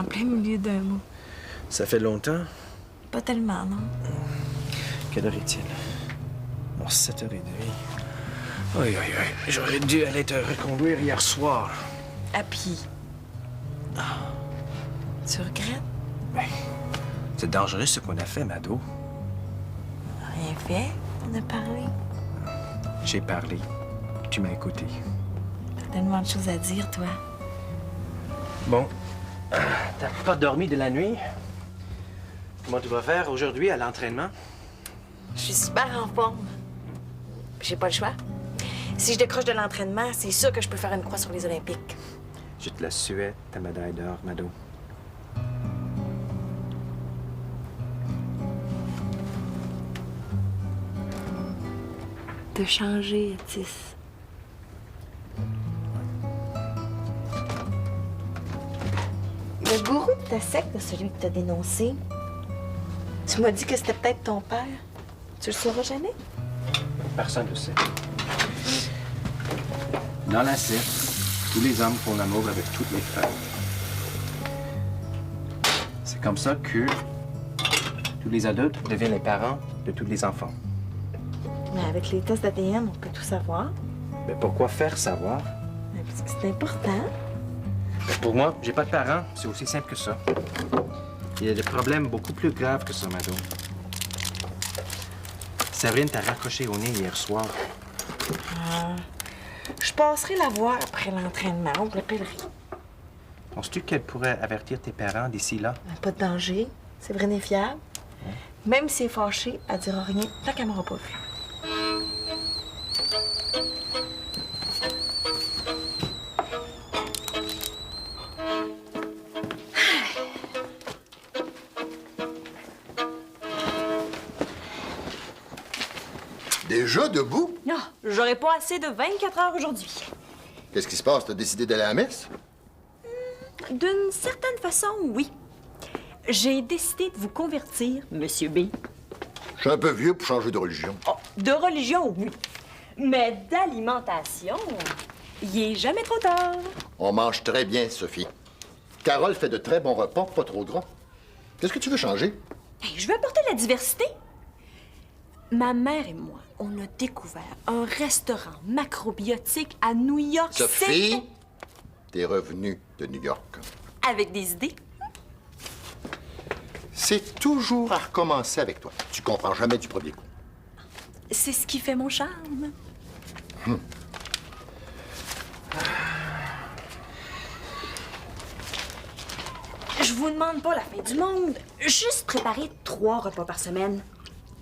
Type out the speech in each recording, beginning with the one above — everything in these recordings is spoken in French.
En plein milieu d'un mot. Ça fait longtemps? Pas tellement, non. Quelle heure est-il? Oh, 7h30. Aïe, aïe, aïe. J'aurais dû aller te reconduire hier soir. À pied. Tu regrettes? Ben, c'est dangereux ce qu'on a fait, Mado. Rien fait. On a parlé. J'ai parlé. Tu m'as écouté. T'as tellement de choses à dire, toi. Bon. T'as pas dormi de la nuit? Comment tu vas faire aujourd'hui à l'entraînement? Je suis super en forme. J'ai pas le choix. Si je décroche de l'entraînement, c'est sûr que je peux faire une croix sur les Olympiques. Je te la souhaite, ta médaille d'or, Mado. T'as changé, Atis. Le gourou de ta secte, celui que t'as dénoncé, tu m'as dit que c'était peut-être ton père. Tu le sauras jamais? Personne ne le sait. Dans la secte, tous les hommes font l'amour avec toutes les femmes. C'est comme ça que tous les adultes deviennent les parents de tous les enfants. Mais avec les tests d'ADN, on peut tout savoir. Mais pourquoi faire savoir? Mais parce que c'est important. Pour moi, j'ai pas de parents. C'est aussi simple que ça. Il y a des problèmes beaucoup plus graves que ça, Mado. Séverine t'a raccroché au nez hier soir. Je passerai la voir après l'entraînement. On l'appellerait. Penses-tu qu'elle pourrait avertir tes parents d'ici là? Pas de danger. Séverine est fiable. Même si elle est fâchée, elle dira rien tant qu'elle m'aura pas vu. Déjà debout? Non, j'aurai pas assez de 24 heures aujourd'hui. Qu'est-ce qui se passe? T'as décidé d'aller à la messe? D'une certaine façon, oui. J'ai décidé de vous convertir, Monsieur B. Je suis un peu vieux pour changer de religion. Oh, de religion, oui. Mais d'alimentation, il est jamais trop tard. On mange très bien, Sophie. Carole fait de très bons repas, pas trop gras. Qu'est-ce que tu veux changer? Hey, je veux apporter la diversité. Ma mère et moi, on a découvert un restaurant macrobiotique à New York Sophie, t'es revenue de New York. avec des idées. C'est toujours à recommencer avec toi. Tu comprends jamais du premier coup. C'est ce qui fait mon charme. Je vous demande pas la fin du monde. Juste préparer 3 repas par semaine.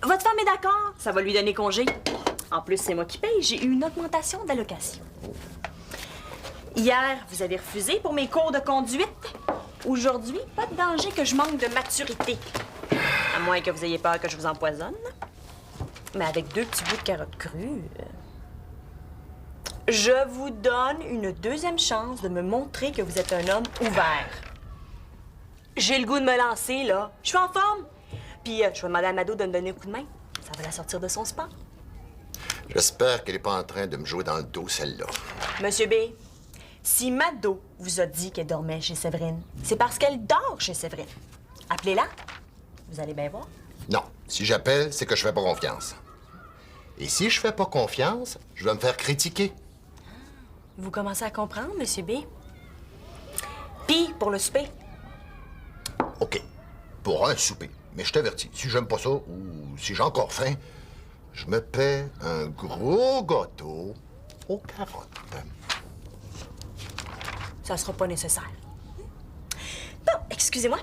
Votre femme est d'accord? Ça va lui donner congé. En plus, c'est moi qui paye. J'ai eu une augmentation d'allocation. Hier, vous avez refusé pour mes cours de conduite. Aujourd'hui, pas de danger que je manque de maturité. À moins que vous ayez peur que je vous empoisonne. Mais avec 2 petits bouts de carottes crues... Je vous donne une 2e chance de me montrer que vous êtes un homme ouvert. J'ai le goût de me lancer, là. Je suis en forme. Puis je vais demander à Mado de me donner un coup de main. Ça va la sortir de son sport. J'espère qu'elle n'est pas en train de me jouer dans le dos, celle-là. Monsieur B, si Mado vous a dit qu'elle dormait chez Séverine, c'est parce qu'elle dort chez Séverine. Appelez-la. Vous allez bien voir. Non, si j'appelle, c'est que je fais pas confiance. Et si je fais pas confiance, je vais me faire critiquer. Vous commencez à comprendre, Monsieur B? Puis, pour le souper, OK, pour un souper. Mais je t'avertis, si j'aime pas ça, ou si j'ai encore faim, je me paie un gros gâteau aux carottes. ça sera pas nécessaire. Bon, excusez-moi.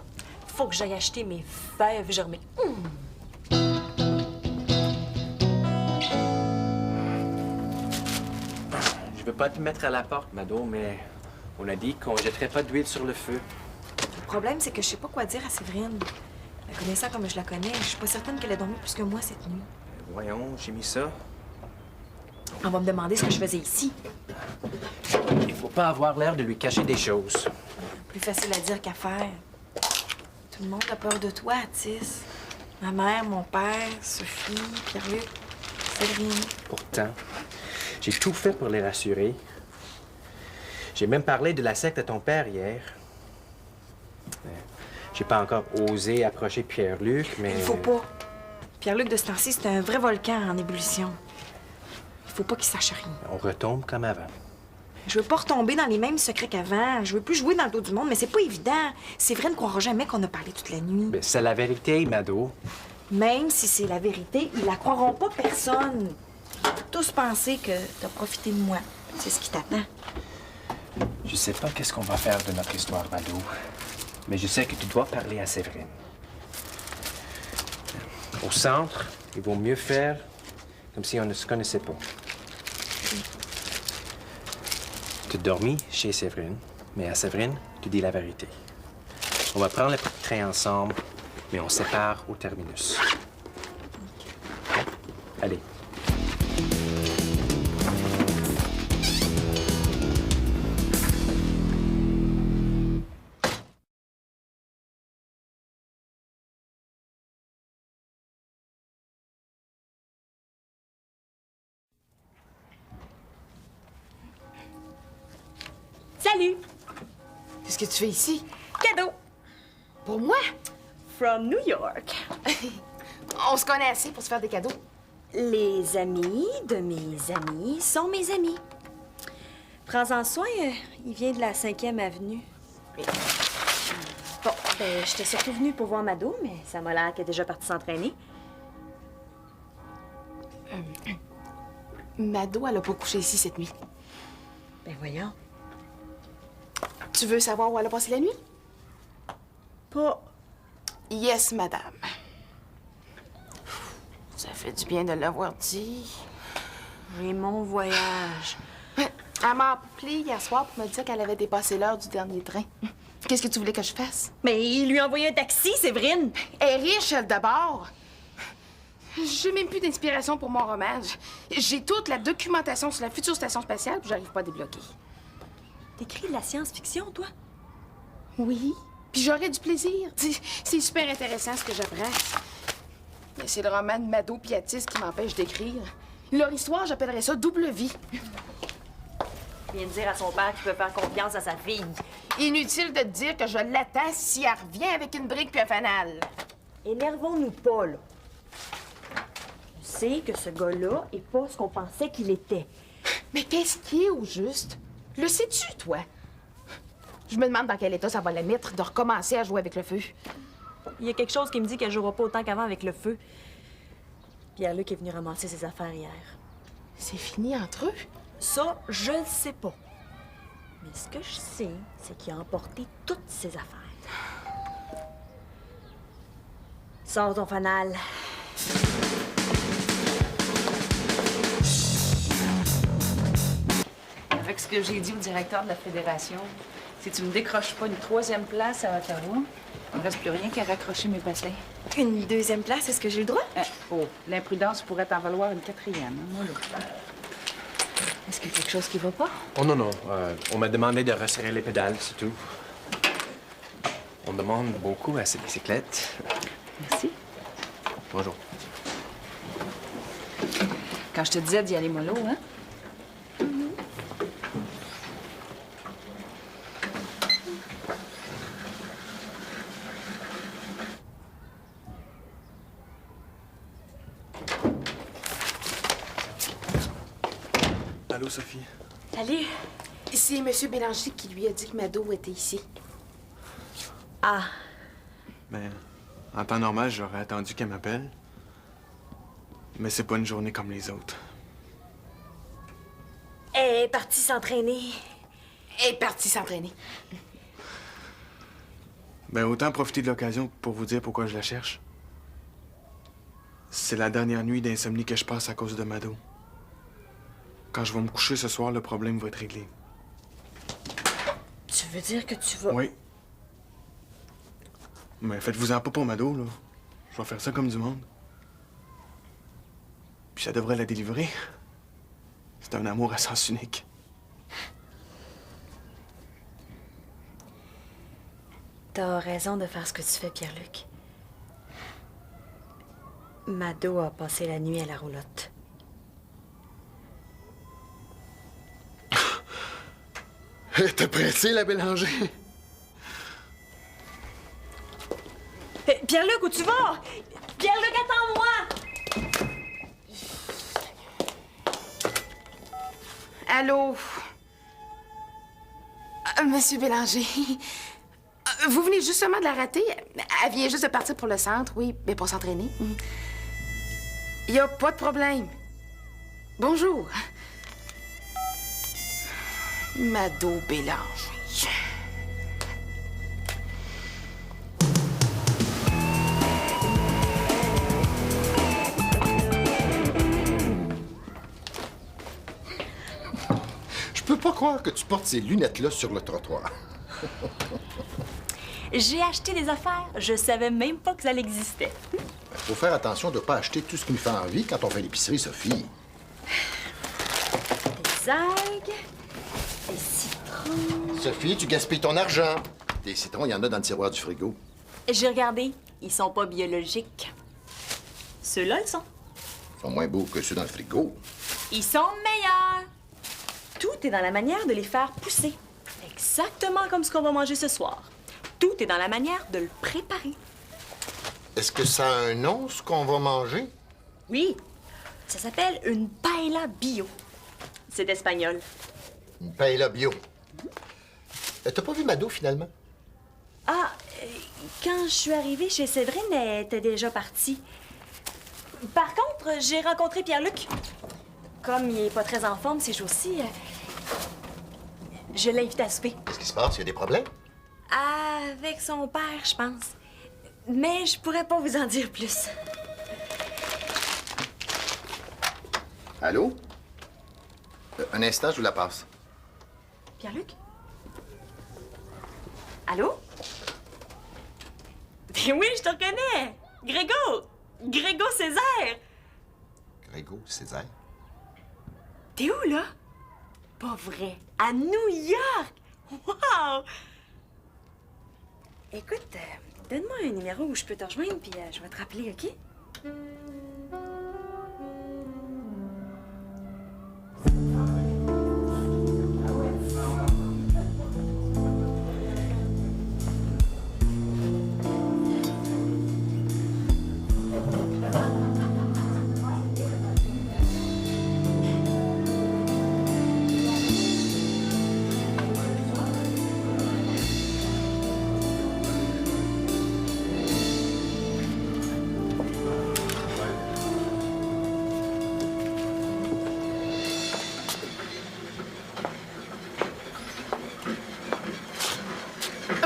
Faut que j'aille acheter mes fèves germées. Je veux pas te mettre à la porte, Mado, mais on a dit qu'on jetterait pas d'huile sur le feu. Le problème, c'est que je sais pas quoi dire à Séverine. La connaissant comme je la connais, je suis pas certaine qu'elle ait dormi plus que moi cette nuit. Voyons, j'ai mis ça. On va me demander ce que je faisais ici. Il faut pas avoir l'air de lui cacher des choses. Plus facile à dire qu'à faire. Tout le monde a peur de toi, Atis. Ma mère, mon père, Sophie, Pierre-Luc, Séverine. Pourtant, j'ai tout fait pour les rassurer. J'ai même parlé de la secte à ton père hier. J'ai pas encore osé approcher Pierre-Luc, mais... Il faut pas. Pierre-Luc de ce temps-ci, c'est un vrai volcan en ébullition. Il faut pas qu'il sache rien. On retombe comme avant. Je veux pas retomber dans les mêmes secrets qu'avant. Je veux plus jouer dans le dos du monde, mais c'est pas évident. C'est vrai, ne croira jamais qu'on a parlé toute la nuit. Ben, c'est la vérité, Mado. Même si c'est la vérité, ils la croiront pas personne. Ils vont tous penser que t'as profité de moi. C'est ce qui t'attend. Je sais pas qu'est-ce qu'on va faire de notre histoire, Mado. Mais je sais que tu dois parler à Séverine. Au centre, il vaut mieux faire comme si on ne se connaissait pas. Tu dormis chez Séverine, mais à Séverine, tu dis la vérité. On va prendre le petit train ensemble, mais on sépare au terminus. Allez. Salut! Qu'est-ce que tu fais ici? Cadeau! Pour moi? From New York. On se connaît assez pour se faire des cadeaux. Les amis de mes amis sont mes amis. Prends-en soin, il vient de la 5e avenue. Bon, ben, j'étais surtout venue pour voir Mado, mais ça m'a l'air qu'elle est déjà partie s'entraîner. Mado, elle a pas couché ici cette nuit. Ben voyons. Tu veux savoir où elle a passé la nuit? Pas... Yes, madame. Ça fait du bien de l'avoir dit. Et mon voyage. Elle m'a appelé hier soir pour me dire qu'elle avait dépassé l'heure du dernier train. Qu'est-ce que tu voulais que je fasse? Mais il lui a envoyé un taxi, Séverine! Elle est riche, elle, d'abord. J'ai même plus d'inspiration pour mon roman. J'ai toute la documentation sur la future station spatiale, puis j'arrive pas à débloquer. T'écris de la science-fiction, toi? Oui, puis j'aurais du plaisir. C'est super intéressant ce que j'apprends. Mais c'est le roman de Mado Piatis qui m'empêche d'écrire. Leur histoire, j'appellerais ça double vie. Il vient de dire à son père qu'il peut faire confiance à sa fille. Inutile de te dire que je l'attends si elle revient avec une brique puis un fanal. Énervons-nous pas, là. Tu sais que ce gars-là est pas ce qu'on pensait qu'il était. Mais qu'est-ce qui est au juste? Le sais-tu, toi? Je me demande dans quel état ça va la mettre de recommencer à jouer avec le feu. Il y a quelque chose qui me dit qu'elle jouera pas autant qu'avant avec le feu. Pierre-Luc est venu ramasser ses affaires hier. C'est fini entre eux? Ça, je le sais pas. Mais ce que je sais, c'est qu'il a emporté toutes ses affaires. Sors ton fanal. Avec ce que j'ai dit au directeur de la Fédération, si tu me décroches pas une 3e place à Ottawa, il ne reste plus rien qu'à raccrocher mes patins. Une 2e place, est-ce que j'ai le droit? Oh, l'imprudence pourrait t'en valoir une 4e, hein, moi, là. Est-ce qu'il y a quelque chose qui va pas? Oh non, non. On m'a demandé de resserrer les pédales, c'est tout. On demande beaucoup à ces bicyclettes. Merci. Bonjour. Quand je te disais d'y aller mollo, hein? Allô, Sophie? Salut. C'est M. Bélanger qui lui a dit que Mado était ici. Ah, Ben, en temps normal, j'aurais attendu qu'elle m'appelle. Mais c'est pas une journée comme les autres. elle est partie s'entraîner. Elle est partie s'entraîner. Ben, autant profiter de l'occasion pour vous dire pourquoi je la cherche. C'est la dernière nuit d'insomnie que je passe à cause de Mado. Quand je vais me coucher ce soir, le problème va être réglé. Tu veux dire que tu vas... Oui. Mais faites-vous-en pas pour Mado, là. Je vais faire ça comme du monde. Puis ça devrait la délivrer. C'est un amour à sens unique. T'as raison de faire ce que tu fais, Pierre-Luc. Mado a passé la nuit à la roulotte. T'es pressé, la Bélanger? Pierre-Luc, où tu vas? Pierre-Luc, attends-moi! Allô? Monsieur Bélanger. Vous venez justement de la rater? Elle vient juste de partir pour le centre, oui, mais pour s'entraîner. Il n'y a pas de problème. Bonjour. Mado Bélanger. Je peux pas croire que tu portes ces lunettes-là sur le trottoir. J'ai acheté des affaires. Je savais même pas que ça existait. Faut faire attention de pas acheter tout ce qui nous fait envie quand on fait l'épicerie, Sophie. Des algues, des citrons. Sophie, tu gaspilles ton argent. Des citrons, il y en a dans le tiroir du frigo. J'ai regardé. Ils sont pas biologiques. Ceux-là, ils sont. Ils sont moins beaux que ceux dans le frigo. Ils sont meilleurs. Tout est dans la manière de les faire pousser. Exactement comme ce qu'on va manger ce soir. Tout est dans la manière de le préparer. Est-ce que ça a un nom, ce qu'on va manger? Oui, ça s'appelle une paella bio. C'est espagnol. Une paella bio. T'as pas vu Mado, finalement? Ah, quand je suis arrivée chez Séverine, elle était déjà partie. Par contre, j'ai rencontré Pierre-Luc. Comme il est pas très en forme ces jours-ci, je l'ai invité à souper. Qu'est-ce qui se passe? Il y a des problèmes? Avec son père, je pense. Mais je pourrais pas vous en dire plus. Allô? Un instant, je vous la passe. Pierre-Luc? Allô? Oui, je te reconnais! Grégo Césaire! Grégo, Césaire. T'es où, là? Pas vrai. À New York! Wow! Écoute, donne-moi un numéro où je peux te rejoindre, puis je vais te rappeler, OK?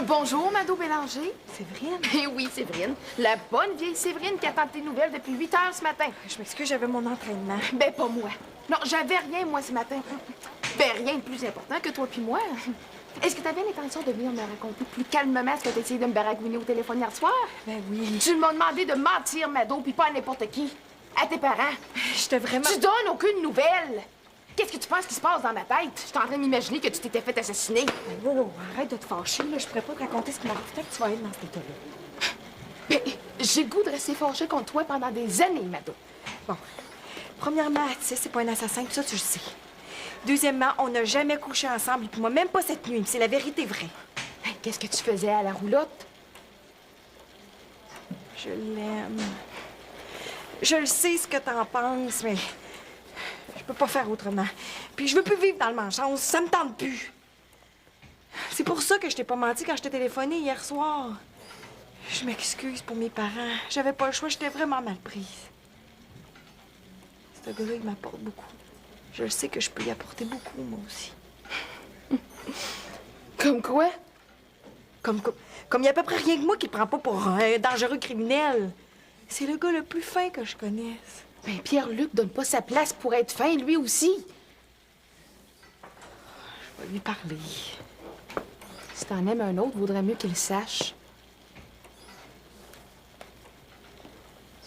Bonjour, Mado Bélanger. Séverine? Eh oui, Séverine. La bonne vieille Séverine qui attend tes nouvelles depuis 8 heures ce matin. Je m'excuse, j'avais mon entraînement. Ben, pas moi. Non, j'avais rien, moi, ce matin. Ben, rien de plus important que toi puis moi. Est-ce que t'avais l'intention de venir me raconter plus calmement ce que t'as essayé de me baragouiner au téléphone hier soir? Ben oui. Tu m'as demandé de mentir, Mado, puis pas à n'importe qui. À tes parents. J'étais vraiment... Tu donnes aucune nouvelle. Qu'est-ce que tu penses qui se passe dans ma tête? Je suis en train d'imaginer que tu t'étais fait assassiner. Oh, arrête de te fâcher, là. Je pourrais pas te raconter ce qui m'arrive tant que tu vas être dans cet état-là. Mais j'ai le goût de rester fâchée contre toi pendant des années, Mado. Bon. Premièrement, tu sais, c'est pas un assassin, puis ça, tu le sais. Deuxièmement, on n'a jamais couché ensemble, puis moi, même pas cette nuit. C'est la vérité vraie. Hey, qu'est-ce que tu faisais à la roulotte? Je l'aime. Je le sais ce que t'en penses, mais je peux pas faire autrement. Puis je veux plus vivre dans le manchance. Ça me tente plus. C'est pour ça que je t'ai pas menti quand je t'ai téléphoné hier soir. Je m'excuse pour mes parents. J'avais pas le choix, j'étais vraiment mal prise. Ce gars-là, il m'apporte beaucoup. Je le sais que je peux y apporter beaucoup, moi aussi. Comme quoi? Comme il y a à peu près rien que moi qui le prend pas pour un dangereux criminel. C'est le gars le plus fin que je connaisse. Ben, Pierre-Luc donne pas sa place pour être fin, lui aussi. Je vais lui parler. Si t'en aimes un autre, vaudrait mieux qu'il le sache.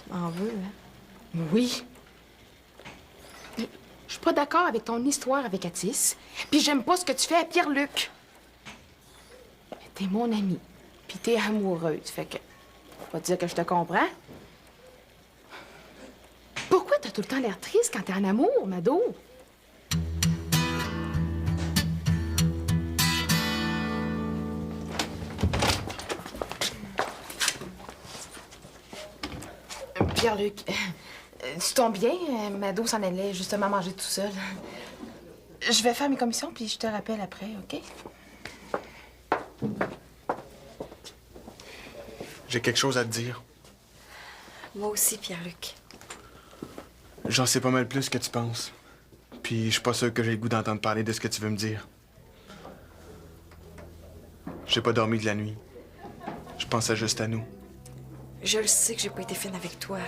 Tu m'en veux, hein? Oui. Mais je suis pas d'accord avec ton histoire avec Atis, puis j'aime pas ce que tu fais à Pierre-Luc. Mais t'es mon ami, puis t'es amoureuse, fait que... Faut pas dire que je te comprends. Pourquoi t'as tout le temps l'air triste quand t'es en amour, Mado? Pierre-Luc, tu tombes bien? Mado s'en allait justement manger tout seul. Je vais faire mes commissions, puis je te rappelle après, OK? J'ai quelque chose à te dire. Moi aussi, Pierre-Luc. J'en sais pas mal plus que tu penses. Puis je suis pas sûr que j'ai le goût d'entendre parler de ce que tu veux me dire. J'ai pas dormi de la nuit. Je pensais juste à nous. Je le sais que j'ai pas été fine avec toi.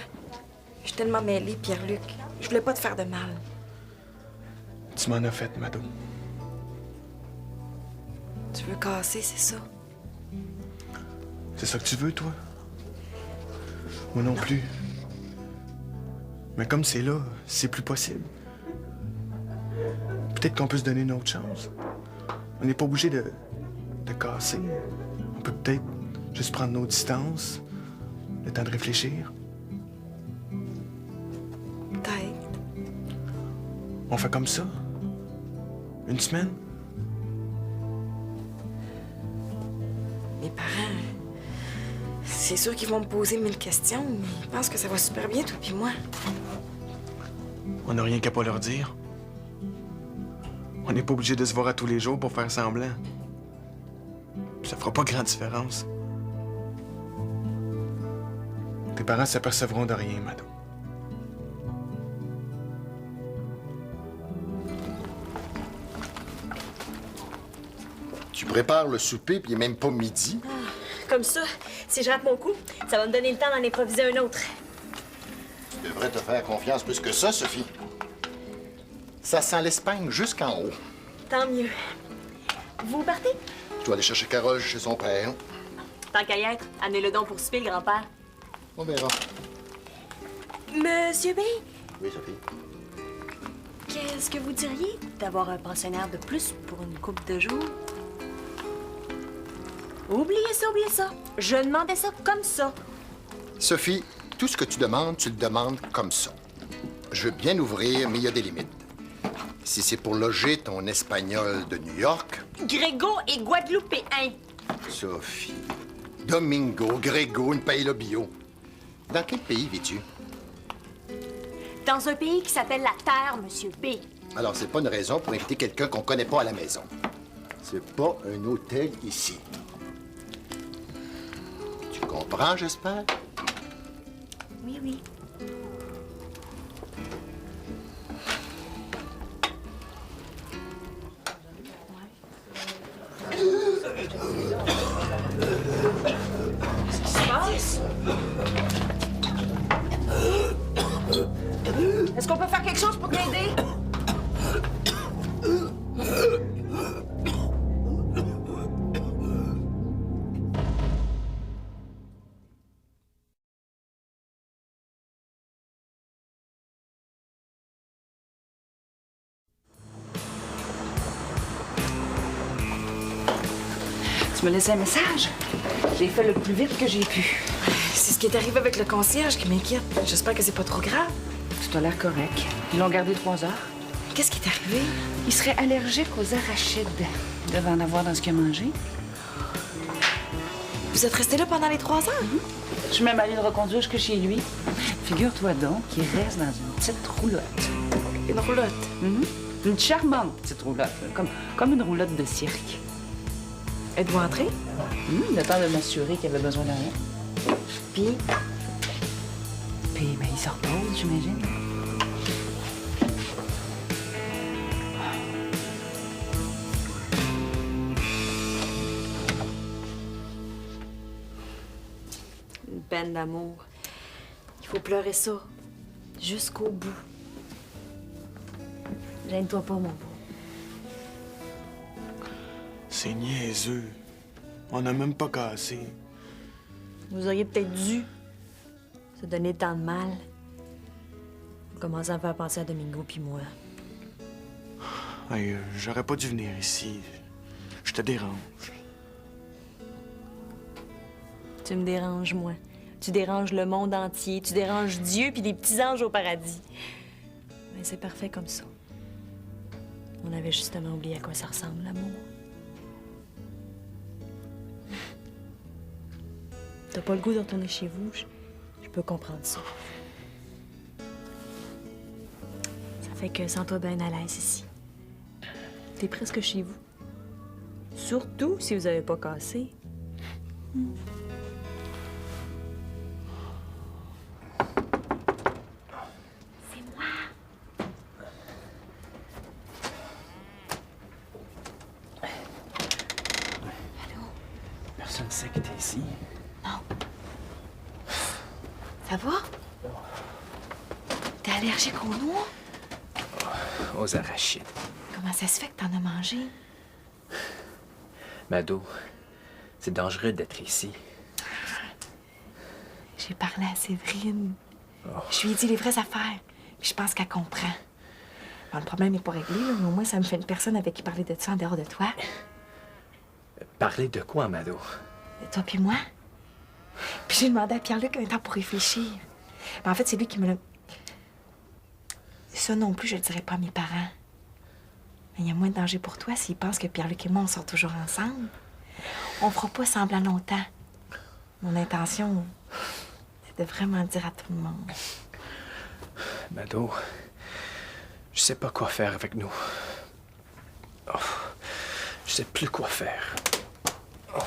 Je suis tellement mêlée, Pierre-Luc. Je voulais pas te faire de mal. Tu m'en as fait, Mado. Tu veux casser, c'est ça? C'est ça que tu veux, toi? Moi non plus. Mais comme c'est là, c'est plus possible. Peut-être qu'on peut se donner une autre chance. On n'est pas obligé de casser. On peut peut-être juste prendre nos distances, le temps de réfléchir. Peut-être. On fait comme ça. Une semaine. Mes parents, c'est sûr qu'ils vont me poser 1000 questions, mais ils pensent que ça va super bien, toi puis moi. On n'a rien qu'à pas leur dire. On n'est pas obligé de se voir à tous les jours pour faire semblant. Ça fera pas grande différence. Tes parents s'apercevront de rien, Mado. Tu prépares le souper, puis il n'est même pas midi. Comme ça, si je rate mon coup, ça va me donner le temps d'en improviser un autre. Tu devrais te faire confiance plus que ça, Sophie. Ça sent l'Espagne jusqu'en haut. Tant mieux. Vous partez? Je dois aller chercher Carole chez son père. Tant qu'à y être, amenez le don pour souper, le grand-père. On verra. Monsieur B, Oui, Sophie. qu'est-ce que vous diriez d'avoir un pensionnaire de plus pour une couple de jours? Oubliez ça. Je demandais ça comme ça. Sophie, tout ce que tu le demandes comme ça. Je veux bien ouvrir, mais il y a des limites. Si c'est pour loger ton Espagnol de New York... Grégo et Guadeloupéen. Sophie, Domingo, Grégo, une paella bio. Dans quel pays vis-tu? Dans un pays qui s'appelle la Terre, Monsieur B. Alors, c'est pas une raison pour inviter quelqu'un qu'on connaît pas à la maison. C'est pas un hôtel ici. Tu comprends, j'espère? Oui. Est-ce qu'on peut faire quelque chose pour t'aider? Tu me laissais un message? J'ai fait le plus vite que j'ai pu. C'est ce qui est arrivé avec le concierge qui m'inquiète. J'espère que c'est pas trop grave. Tout a l'air correct. Ils l'ont gardé 3 heures. Qu'est-ce qui est arrivé? Il serait allergique aux arachides. Il devait en avoir dans ce qu'il a mangé. Vous êtes resté là pendant les 3 heures? Je suis même allée le reconduire jusque chez lui. Figure-toi donc qu'il reste dans une petite roulotte. Une roulotte. Une charmante petite roulotte, là, comme une roulotte de cirque. Êtes-vous entré? Le temps de m'assurer qu'il avait besoin de rien. Puis, Puis, il se repose, j'imagine. Une peine d'amour. Il faut pleurer ça. Jusqu'au bout. Gêne-toi pas, mon beau. C'est niaiseux. On n'a même pas cassé. Vous auriez peut-être dû se donner tant de mal. Vous commencez à me faire penser à Domingo puis moi. Hey, j'aurais pas dû venir ici. Je te dérange. Tu me déranges, moi. Tu déranges le monde entier. Tu déranges Dieu puis les petits anges au paradis. Mais c'est parfait comme ça. On avait justement oublié à quoi ça ressemble, l'amour. T'as pas le goût de retourner chez vous? Je peux comprendre ça. Fait que sens-toi bien à l'aise ici. T'es presque chez vous. Surtout si vous avez pas cassé. C'est moi. Personne ne sait que t'es ici. Ça va? T'es allergique aux noix? Aux arachides. Comment ça se fait que t'en as mangé? Mado, c'est dangereux d'être ici. J'ai parlé à Séverine. Je lui ai dit les vraies affaires. Puis je pense qu'elle comprend. Bon, le problème n'est pas réglé, là, mais au moins ça me fait une personne avec qui parler de ça en dehors de toi. Parler de quoi, Mado? De toi puis moi. Puis j'ai demandé à Pierre-Luc un temps pour réfléchir. Mais en fait, c'est lui qui me l'a... Ça non plus, je le dirais pas à mes parents. Mais il y a moins de danger pour toi s'ils pensent que Pierre-Luc et moi, on sort toujours ensemble. On fera pas semblant longtemps. Mon intention, c'est de vraiment dire à tout le monde. Mado, je sais pas quoi faire avec nous. Oh, je sais plus quoi faire. Oh.